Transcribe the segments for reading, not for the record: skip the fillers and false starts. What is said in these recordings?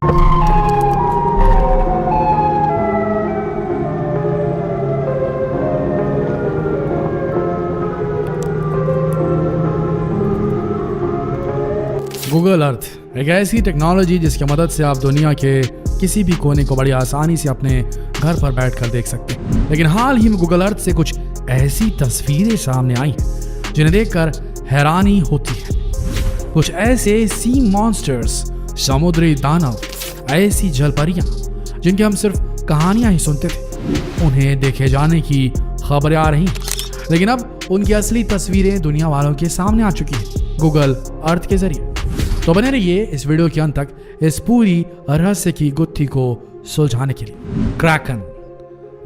Google Earth एक ऐसी technology जिसकी मदद से आप दुनिया के किसी भी कोने को बड़ी आसानी से अपने घर पर बैठकर देख सकते हैं। लेकिन हाल ही में गूगल अर्थ से कुछ ऐसी तस्वीरें सामने आई हैं जिन्हें देखकर हैरानी होती है। कुछ ऐसे सी मॉन्स्टर्स, समुद्री दानव, ऐसी जलपरियां जिनकी हम सिर्फ कहानियां ही सुनते थे, उन्हें देखे जाने की खबरें आ रही, लेकिन अब उनकी असली तस्वीरें दुनिया वालों के सामने आ चुकी है गूगल अर्थ के जरिए। तो बने रहिए इस वीडियो के अंत तक इस पूरी रहस्य की गुत्थी को सुलझाने के लिए। क्रैकन।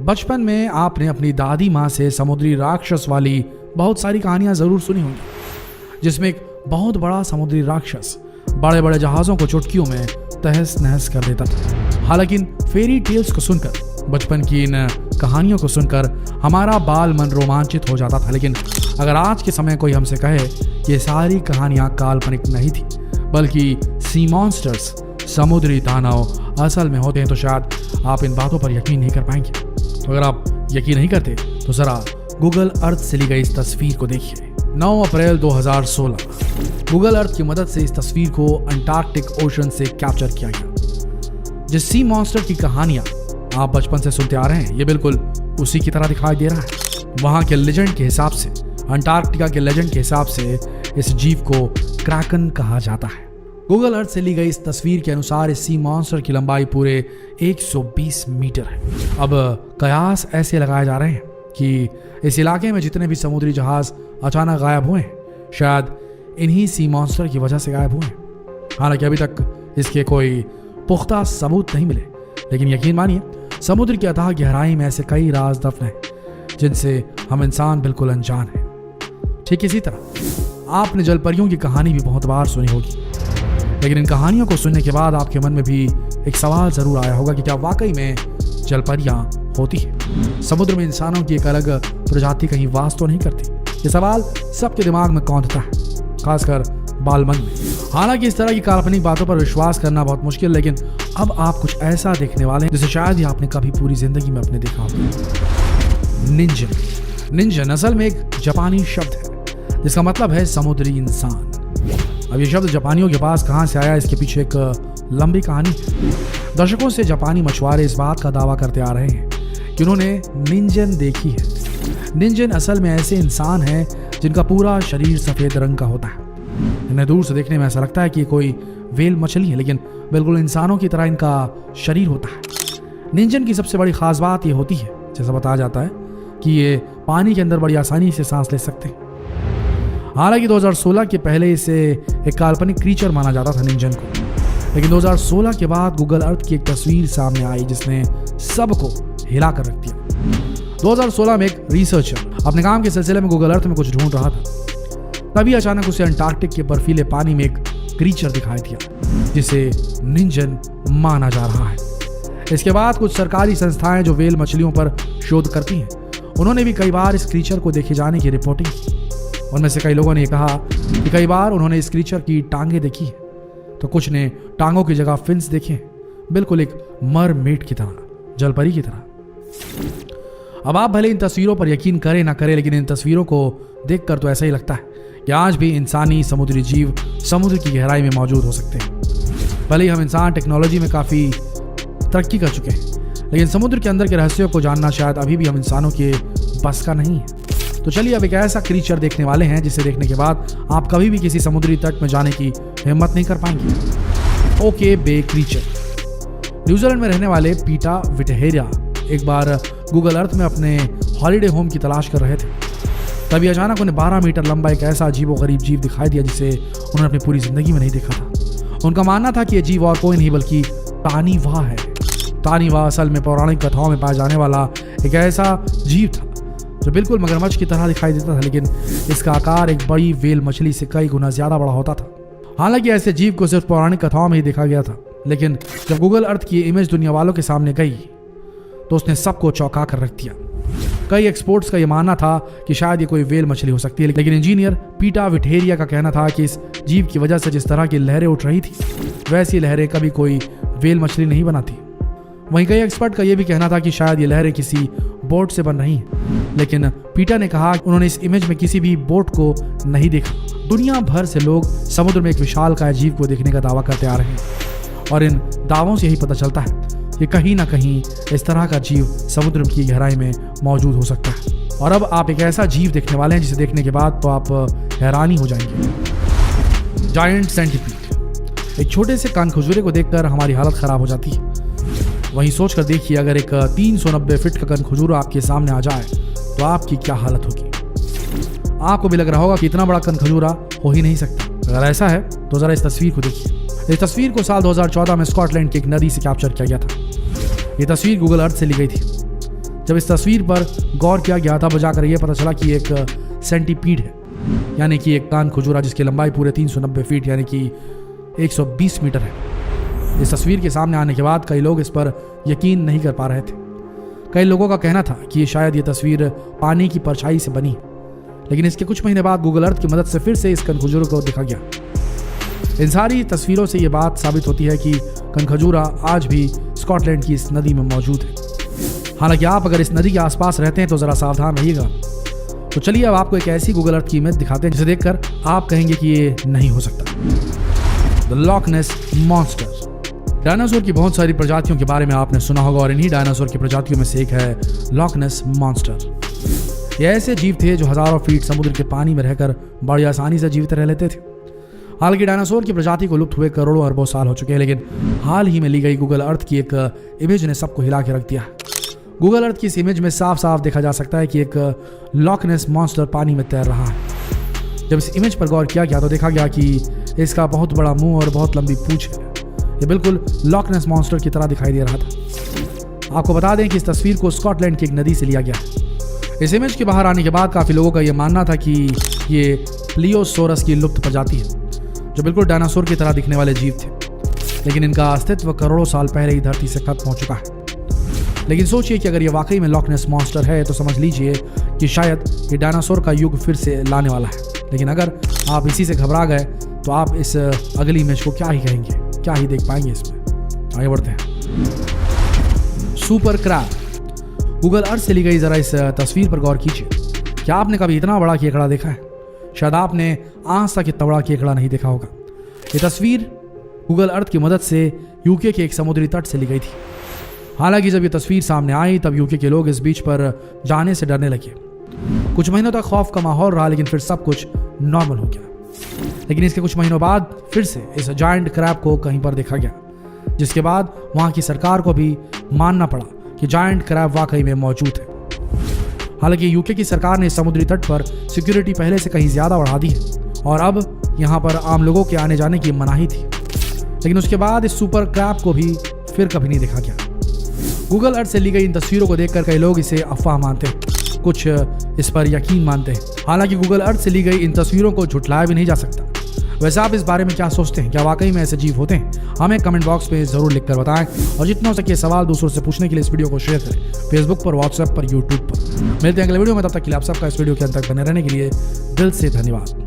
बचपन में आपने अपनी दादी माँ से समुद्री राक्षस वाली बहुत सारी कहानियां जरूर सुनी होंगी, जिसमें एक बहुत बड़ा समुद्री राक्षस बड़े बड़े जहाजों को चुटकियों में तहस नहस कर देता था। हालांकि इन फेरी टेल्स को सुनकर, बचपन की इन कहानियों को सुनकर हमारा बाल मन रोमांचित हो जाता था। लेकिन अगर आज के समय कोई हमसे कहे ये सारी कहानियां काल्पनिक नहीं थी बल्कि सी मॉन्स्टर्स, समुद्री दानव असल में होते हैं, तो शायद आप इन बातों पर यकीन नहीं कर पाएंगे। तो अगर आप यकीन नहीं करते तो जरा गूगल अर्थ से ली गई इस तस्वीर को देखिए। 9 अप्रैल 2016 गूगल अर्थ की मदद से इस तस्वीर को अंटार्कटिक ओशन से कैप्चर किया गया। जिस सी मॉन्स्टर की कहानियां आप बचपन से सुनते आ रहे हैं, ये बिल्कुल उसी की तरह दिखाई दे रहा है। वहां के लेजेंड के हिसाब से, अंटार्कटिका के लेजेंड के हिसाब से इस जीव को क्रैकन कहा जाता है। गूगल अर्थ से ली गई इस तस्वीर के अनुसार इस सी मॉन्स्टर की लंबाई पूरे 120 मीटर है। अब कयास ऐसे लगाए जा रहे हैं कि इस इलाके में जितने भी समुद्री जहाज अचानक गायब हुए हैं, शायद इन्हीं सी मॉन्स्टर की वजह से गायब हुए हैं। हालांकि अभी तक इसके कोई पुख्ता सबूत नहीं मिले, लेकिन यकीन मानिए समुद्र की अथाह गहराई में ऐसे कई राज दफन हैं जिनसे हम इंसान बिल्कुल अनजान हैं। ठीक इसी तरह आपने जलपरियों की कहानी भी बहुत बार सुनी होगी, लेकिन इन कहानियों को सुनने के बाद आपके मन में भी एक सवाल जरूर आया होगा कि क्या वाकई में जलपरियां होती हैं? समुद्र में इंसानों की एक अलग प्रजाति कहीं वास तो नहीं करती? ये सवाल सबके दिमाग में कौंधता है, खासकर बालमन में। हालांकि इस तरह की काल्पनिक बातों पर विश्वास करना बहुत मुश्किल, लेकिन अब आप कुछ ऐसा देखने वाले हैं जिसे शायद ही आपने कभी पूरी जिंदगी में अपने देखा होगा। निंजन। निंजन असल में एक जापानी शब्द है जिसका मतलब है समुद्री इंसान। अब ये शब्द जापानियों के पास कहां से आया, इसके पीछे एक लंबी कहानी है। दशकों से जापानी मछुआरे इस बात का दावा करते आ रहे हैं कि उन्होंने निंजन देखी है। निंजन असल में ऐसे इंसान हैं जिनका पूरा शरीर सफेद रंग का होता है। इन्हें दूर से देखने में ऐसा लगता है कि कोई व्हेल मछली है, लेकिन बिल्कुल इंसानों की तरह इनका शरीर होता है। निंजन की सबसे बड़ी खास बात ये होती है, जैसा बताया जाता है, कि ये पानी के अंदर बड़ी आसानी से सांस ले सकते हैं। हालांकि 2016 के पहले इसे एक काल्पनिक क्रीचर माना जाता था निंजन को, लेकिन 2016 के बाद गूगल अर्थ की एक तस्वीर सामने आई जिसने सबको हिला कर रख दिया। 2016 में एक रिसर्चर अपने काम के सिलसिले में गूगल अर्थ में कुछ ढूंढ रहा था, तभी अचानक उसे अंटार्कटिक के बर्फीले पानी में एक क्रीचर दिखाई दिया जिसे निंजन माना जा रहा है। इसके बाद कुछ सरकारी संस्थाएं जो व्हेल मछलियों पर शोध करती हैं, उन्होंने भी कई बार इस क्रीचर को देखे जाने की रिपोर्टिंग की। उनमें से कई लोगों ने कहा कि कई बार उन्होंने इस क्रीचर की टांगें देखी है, तो कुछ ने टांगों की जगह फिन्स देखे हैं, बिल्कुल एक मरमेड की तरह, जलपरी की तरह। अब आप भले इन तस्वीरों पर यकीन करें ना करें, लेकिन इन तस्वीरों को देखकर तो ऐसा ही लगता है कि आज भी इंसानी समुद्री जीव समुद्र की गहराई में मौजूद हो सकते हैं। भले ही हम इंसान टेक्नोलॉजी में काफ़ी तरक्की कर चुके हैं, लेकिन समुद्र के अंदर के रहस्यों को जानना शायद अभी भी हम इंसानों के बस का नहीं है। तो चलिए अब एक ऐसा क्रीचर देखने वाले हैं जिसे देखने के बाद आप कभी भी किसी समुद्री तट में जाने की हिम्मत नहीं कर पाएंगे। ओके बे क्रीचर। न्यूजीलैंड में रहने वाले पीटा विटहेरिया एक बार गूगल अर्थ में अपने हॉलिडे होम की तलाश कर रहे थे, तभी अचानक उन्हें 12 मीटर लंबा एक ऐसा अजीबोगरीब जीव दिखाई दिया जिसे उन्होंने अपनी पूरी जिंदगी में नहीं देखा था। उनका मानना था कि यह जीव और कोई नहीं बल्कि तानीवा है। तानीवा असल में पौराणिक कथाओं में पाया जाने वाला एक ऐसा जीव था जो बिल्कुल मगरमच्छ की तरह दिखाई देता था, लेकिन इसका आकार एक बड़ी व्हेल मछली से कई गुना ज्यादा बड़ा होता था। हालांकि ऐसे जीव को सिर्फ पौराणिक कथाओं में ही देखा गया था, लेकिन जब गूगल अर्थ की इमेज दुनिया वालों के सामने गई तो उसने सबको चौंका कर रख दिया। कई एक्सपर्ट्स का यह मानना था कि शायद ये कोई व्हेल मछली हो सकती है, लेकिन इंजीनियर पीटा विटहेरिया का कहना था कि इस जीव की वजह से जिस तरह की लहरें उठ रही थी, वैसी लहरें कभी कोई व्हेल मछली नहीं बनाती। वहीं कई एक्सपर्ट का यह भी कहना था कि शायद ये लहरें किसी बोट से बन रही हैं, लेकिन पीटर ने कहा उन्होंने इस इमेज में किसी भी बोट को नहीं देखा। दुनिया भर से लोग समुद्र में एक विशालकाय जीव को देखने का दावा करते आ रहे हैं और इन दावों से यही पता चलता है कि कहीं ना कहीं इस तरह का जीव समुद्र की गहराई में मौजूद हो सकता है। और अब आप एक ऐसा जीव देखने वाले हैं जिसे देखने के बाद तो आप हैरानी हो जाएंगे। Giant centipede. एक छोटे से कानखजूरे को देखकर हमारी हालत खराब हो जाती है। वहीं सोचकर देखिए, अगर एक 390 फीट का कनखजूरा आपके सामने आ जाए तो आपकी क्या हालत होगी। आपको भी लग रहा होगा कि इतना बड़ा कनखजूरा हो ही नहीं सकता। अगर ऐसा है तो जरा इस तस्वीर को देखिए। इस तस्वीर को साल 2014 में स्कॉटलैंड की एक नदी से कैप्चर किया गया था। ये तस्वीर गूगल अर्थ से ली गई थी। जब इस तस्वीर पर गौर किया गया तब जाकर यह पता चला कि एक सेंटीपीड है, यानी कि एक कानखजूरा जिसकी लंबाई पूरे 390 फीट यानी कि 120 मीटर है। इस तस्वीर के सामने आने के बाद कई लोग इस पर यकीन नहीं कर पा रहे थे। कई लोगों का कहना था कि शायद ये तस्वीर पानी की परछाई से बनी, लेकिन इसके कुछ महीने बाद गूगल अर्थ की मदद से फिर से इस कनखजूरे को देखा गया। इन सारी तस्वीरों से ये बात साबित होती है कि कनखजूरा आज भी स्कॉटलैंड की इस नदी में मौजूद है। हालांकि आप अगर इस नदी के आसपास रहते हैं तो जरा सावधान रहिएगा। तो चलिए अब आपको एक ऐसी गूगल अर्थ की इमेज दिखाते हैं जिसे देखकर आप कहेंगे कि ये नहीं हो सकता। The Loch Ness monster. Dinosaur की बहुत सारी प्रजातियों के बारे में आपने सुना होगा और इन्हीं डायनासोर की प्रजातियों में से एक है लॉक नेस मॉन्स्टर। ये ऐसे जीव थे जो हजारों फीट समुद्र के पानी में रहकर बड़ी आसानी से जीवित रह लेते थे। हालांकि डायनासोर की प्रजाति को लुप्त हुए करोड़ों अरबों साल हो चुके हैं, लेकिन हाल ही में ली गई गूगल अर्थ की एक इमेज ने सबको हिला के रख दिया। गूगल अर्थ की इस इमेज में साफ साफ देखा जा सकता है कि एक लॉक नेस मॉन्स्टर पानी में तैर रहा है। जब इस इमेज पर गौर किया गया तो देखा गया कि इसका बहुत बड़ा मुंह और बहुत लंबी पूंछ है। ये बिल्कुल लॉक नेस मॉन्स्टर की तरह दिखाई दे रहा था। आपको बता दें कि इस तस्वीर को स्कॉटलैंड की एक नदी से लिया गया। इस इमेज के बाहर आने के बाद काफी लोगों का यह मानना था कि ये प्लियोसोरस की लुप्त प्रजाति है, जो बिल्कुल डायनासोर की तरह दिखने वाले जीव थे, लेकिन इनका अस्तित्व करोड़ों साल पहले ही धरती से खत्म हो चुका है। लेकिन सोचिए कि अगर ये वाकई में लॉक नेस मॉन्स्टर है तो समझ लीजिए कि शायद ये डायनासोर का युग फिर से लाने वाला है। लेकिन अगर आप इसी से घबरा गए तो आप इस अगली इमेज को क्या ही कहेंगे, क्या ही देख पाएंगे इसमें। आगे बढ़ते हैं। Super crab. गूगल अर्थ से ली गई जरा इस तस्वीर पर गौर कीजिए। क्या आपने कभी इतना बड़ा केकड़ा देखा है? शायद आपने आज तक इतना बड़ा केकड़ा नहीं देखा होगा। ये तस्वीर गूगल अर्थ की मदद से यूके के एक समुद्री तट से ली गई थी। हालांकि जब ये तस्वीर सामने आई तब यूके के लोग इस बीच पर जाने से डरने लगे। कुछ महीनों तक खौफ का माहौल रहा, लेकिन फिर सब कुछ नॉर्मल हो गया। लेकिन इसके कुछ महीनों बाद फिर से इस जायंट क्रैब को कहीं पर देखा गया, जिसके बाद वहां की सरकार को भी मानना पड़ा कि जायंट क्रैब वाकई में मौजूद है। हालांकि यूके की सरकार ने समुद्री तट पर सिक्योरिटी पहले से कहीं ज्यादा बढ़ा दी है और अब यहाँ पर आम लोगों के आने जाने की मनाही थी। लेकिन उसके बाद इस सुपर क्रैब को भी फिर कभी नहीं देखा गया। गूगल अर्थ से ली गई इन तस्वीरों को देखकर कई लोग इसे अफवाह मानते हैं, कुछ इस पर यकीन मानते हैं। हालांकि गूगल अर्थ से ली गई इन तस्वीरों को झुठलाया भी नहीं जा सकता। वैसे आप इस बारे में क्या सोचते हैं? क्या वाकई में ऐसे जीव होते हैं? हमें कमेंट बॉक्स में जरूर लिखकर बताएं और जितना हो सके सवाल दूसरों से पूछने के लिए इस वीडियो को शेयर करें, फेसबुक पर, व्हाट्सएप पर, यूट्यूब पर। मिलते हैं अगले वीडियो में, तब तक के लिए आप सबका इस वीडियो के अंत तक बने रहने के लिए दिल से धन्यवाद।